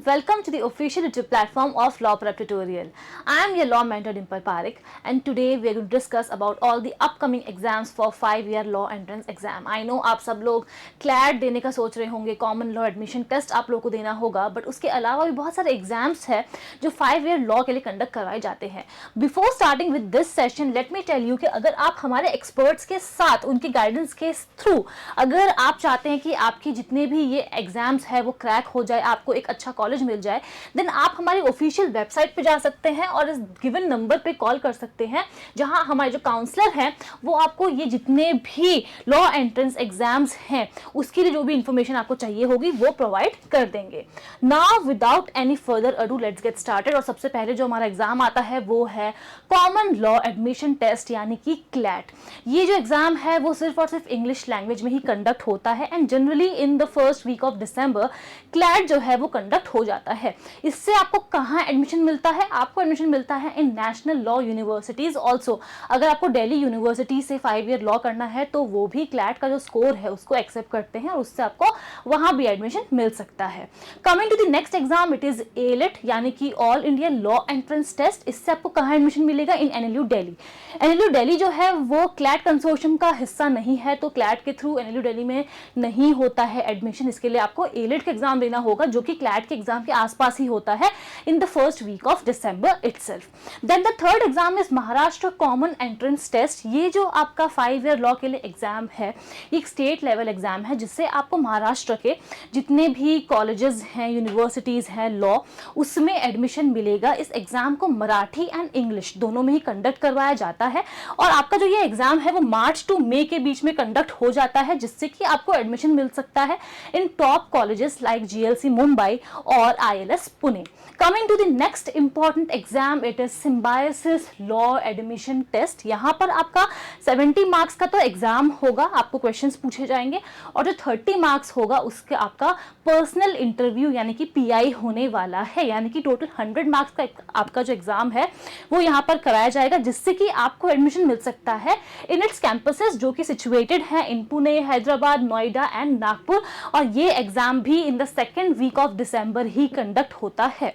welcome to the official YouTube platform of Law Prep Tutorial. I am your law mentor Dimple Parekh, and today we are going to discuss about all the upcoming exams for 5-year law entrance exam. I know आप सब लोग CLAT देने का सोच रहे होंगे, common law admission test आप लोग को देना होगा, बट उसके अलावा भी बहुत सारे एग्जाम्स हैं जो 5-year लॉ के लिए कंडक्ट करवाए जाते हैं. Before starting with this session let me tell you कि अगर आप हमारे एक्सपर्ट्स के साथ उनकी गाइडेंस के थ्रू अगर आप चाहते हैं कि आपकी जितने भी ये एग्जाम्स है वो क्रैक हो जाए, आपको एक अच्छा कॉलेज मिल जाए, देन आप हमारी ऑफिशियल वेबसाइट पे जा सकते हैं और इस गिवन नंबर पे कॉल कर सकते हैं, जहां हमारे जो काउंसलर हैं वो आपको ये जितने भी लॉ एंट्रेंस एग्जाम्स हैं उसके लिए जो भी इंफॉर्मेशन आपको चाहिए होगी वो प्रोवाइड कर देंगे. Now without any further ado let's get started. और सबसे पहले जो हमारा एग्जाम आता है वो है कॉमन लॉ एडमिशन टेस्ट यानी कि क्लैट. ये जो एग्जाम है वो सिर्फ और सिर्फ इंग्लिश लैंग्वेज में ही कंडक्ट होता है and generally in the first week of December CLAT जो है वो कंडक्ट हो जाता है. इससे आपको कहाँ एडमिशन मिलता है? आपको एडमिशन मिलता है इन नेशनल लॉ यूनिवर्सिटीज ऑल्सो. अगर आपको दिल्ली यूनिवर्सिटी से 5-year लॉ करना है तो वो भी क्लैट का जो स्कोर है उसको एक्सेप्ट करते हैं और उससे आपको वहां भी एडमिशन मिल सकता है. Coming to the next exam, it is AILET यानी कि all India law entrance test. इससे आपको कहाँ एडमिशन मिलेगा? In NLU Delhi. NLU Delhi जो है वो क्लैट कंसोर्शियम का हिस्सा नहीं है, तो क्लैट के थ्रू एनएलयू दिल्ली में नहीं होता है एडमिशन. इसके लिए आपको एलिट का एग्जाम देना होगा जो कि क्लैट के एग्जाम के आसपास ही होता है in the first week of December itself. Then the third exam is Maharashtra common entrance test. ये जो आपका 5-year लॉ के लिए एग्जाम है, एक स्टेट लेवल एग्जाम है जिससे आपको महाराष्ट्र के जितने भी कॉलेजेस हैं, यूनिवर्सिटीज हैं लॉ, उसमें एडमिशन मिलेगा. इस एग्जाम को मराठी एंड इंग्लिश दोनों में ही कंडक्ट करवाया जाता है और आपका जो ये एग्जाम है वो मार्च टू मई के बीच में कंडक्ट हो जाता है, जिससे कि आपको एडमिशन मिल सकता है in top colleges like GLC Mumbai और ILS Pune. Coming to the next important exam, it is Symbiosis law admission test. यहाँ पर आपका 70 मार्क्स का तो एग्जाम होगा, आपको क्वेश्चंस पूछे जाएंगे और जो 30 मार्क्स होगा उसके आपका पर्सनल इंटरव्यू यानी कि पीआई होने वाला है. यानी कि टोटल 100 मार्क्स का आपका जो एग्जाम है वो यहाँ पर कराया जाएगा, जिससे कि आपको एडमिशन मिल सकता है इन इट्स कैंपसेस जो कि सिचुएटेड है इन पुणे, हैदराबाद, नोएडा एंड नागपुर. और ये एग्जाम भी in the second week of December ही कंडक्ट होता है.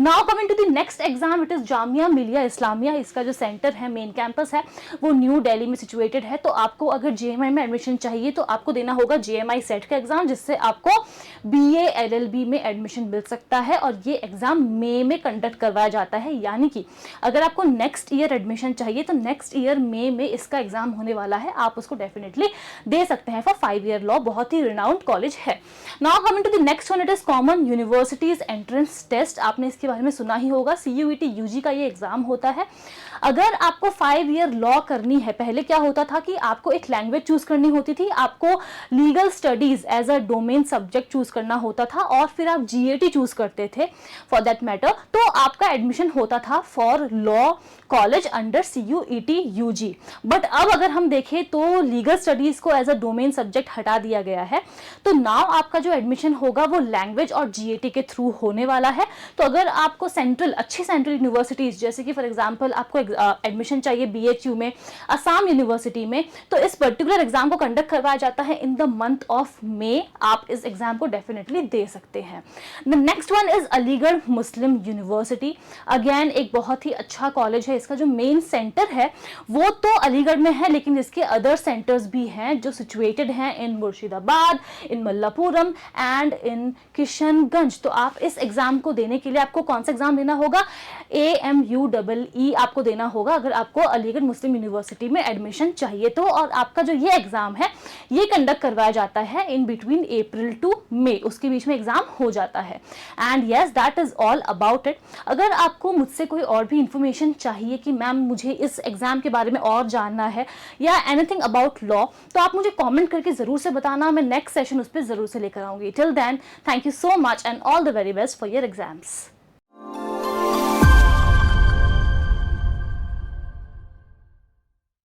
Now coming to the next exam, it is Jamia Millia Islamia. इसका जो सेंटर है, मेन कैंपस है, वो न्यू दिल्ली में सिचुएटेड है. तो आपको अगर जेएमआई में एडमिशन चाहिए तो आपको देना होगा जेएमआई सेट का एग्जाम, जिससे आपको बीए एलएलबी में एडमिशन मिल सकता है. और ये एग्जाम मई में कंडक्ट करवाया जाता है. यानी कि अगर आपको नेक्स्ट ईयर एडमिशन चाहिए तो नेक्स्ट ईयर मई में इसका एग्जाम होने वाला है. आप उसको डेफिनेटली दे सकते हैं फॉर 5-year लॉ. बहुत ही रिनाउंड कॉलेज है. Now coming to the next one, it is common universities entrance test. आपने इसके बारे में सुना ही होगा. सीयूईटी यूजी का ये एग्जाम होता है. अगर आपको 5-year लॉ करनी है, पहले क्या होता था कि आपको एक लैंग्वेज चूज करनी होती थी, आपको legal studies as a domain subject choose करना होता था और फिर आप जीएटी चूज करते थे फॉर दैट मैटर, तो आपका एडमिशन होता था for law college under CUET UG. But अब अगर हम देखें तो लीगल स्टडीज को एज अ डोमेन सब्जेक्ट हटा दिया गया है. तो नाउ आपका जो एडमिशन होगा वो लैंग्वेज और जीएटी के थ्रू होने वाला है. तो अगर आपको अच्छी सेंट्रल यूनिवर्सिटीज जैसे कि फॉर एग्जांपल आपको एडमिशन चाहिए बीएचयू में, असम यूनिवर्सिटी में, तो इस पर्टिकुलर एग्जाम को कंडक्ट करवाया जाता है in the month of May. आप इस एग्जाम को डेफिनेटली दे सकते हैं. The next one is Aligarh Muslim University. Again एक बहुत ही अच्छा कॉलेज है. इसका जो मेन सेंटर है वो तो अलीगढ़ में है, लेकिन इसके अदर सेंटर्स भी हैं जो सिचुएटेड हैं इन मुर्शिदाबाद, इन मल्लापुरम एंड इन किशनगंज. तो आप इस एग्जाम को देने के लिए आपको कौन सा एग्जाम देना होगा? AMUEE आपको देना होगा अगर आपको अलीगढ़ मुस्लिम यूनिवर्सिटी में एडमिशन चाहिए तो. और आपका जो ये एग्जाम है ये कंडक्ट करवाया जाता है इन बिटवीन अप्रैल टू मई, उसके बीच में एग्जाम हो जाता है. And yes, that is all about it. अगर आपको मुझसे कोई और भी इंफॉर्मेशन चाहिए कि मैम मुझे इस एग्जाम के बारे में और जानना है या एनीथिंग अबाउट लॉ, तो आप मुझे कमेंट करके जरूर से बताना. मैं नेक्स्ट सेशन उस पर जरूर से लेकर आऊंगी. Till then, thank you so much and all the very best for your exams.